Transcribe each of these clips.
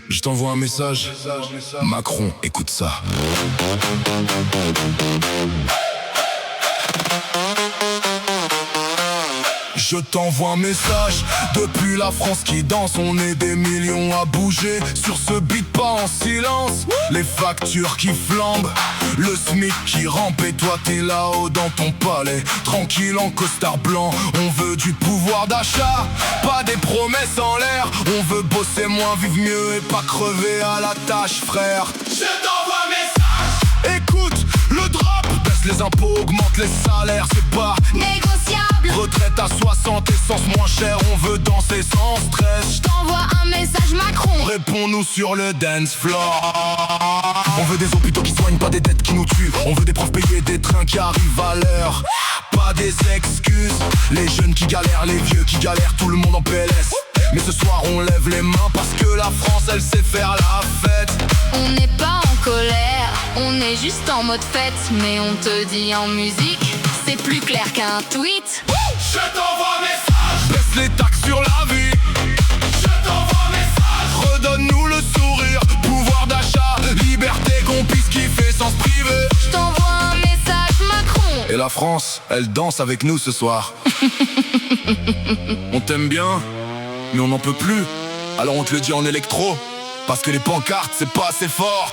Je t'envoie un message. Macron, écoute ça. Je t'envoie un message. Depuis la France qui danse, on est des millions à bouger. Sur ce beat pas en silence. Les factures qui flambent, le SMIC qui rampe. Et toi t'es là-haut dans ton palais, tranquille en costard blanc. On veut du pouvoir d'achat, pas des promesses en l'air. On veut bosser moins, vivre mieux et pas crever à la tâche, frère. Je t'envoie un message. Écoute le drop, baisse les impôts, augmente les salaires, c'est pas négociable. Retraite à 60, essence moins chère, on veut danser sans stress. Je t'envoie un message Macron. Réponds-nous sur le dance floor. On veut des hôpitaux qui soignent, pas des dettes qui nous tuent. On veut des profs payés, des trains qui arrivent à l'heure. Pas des excuses, les jeunes qui galèrent, les vieux qui galèrent, tout le monde en PLS. Mais ce soir on lève les mains parce que la France elle sait faire la fête. On n'est pas en colère, on est juste en mode fête. Mais on te dit en musique, c'est plus clair qu'un tweet. Je t'envoie un message. Baisse les taxes sur la vie. Je t'envoie un message. Redonne-nous le sourire, pouvoir d'achat, liberté qu'on puisse kiffer sans se priver. Je t'envoie un message Macron. Et la France, elle danse avec nous ce soir. On t'aime bien, mais on n'en peut plus. Alors on te le dit en électro, parce que les pancartes c'est pas assez fort.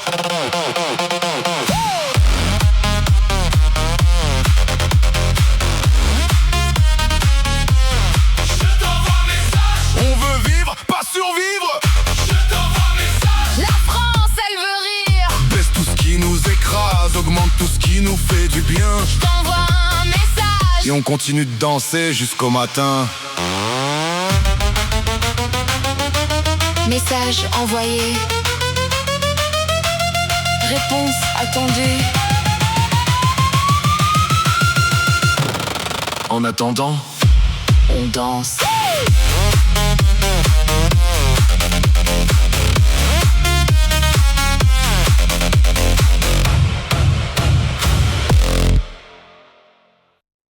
Je t'envoie un message. On veut vivre, pas survivre. Je t'envoie un message. La France elle veut rire. Baisse tout ce qui nous écrase, augmente tout ce qui nous fait du bien. Je t'envoie un message. Et on continue de danser jusqu'au matin. Message envoyé. Réponse attendue. En attendant, On danse.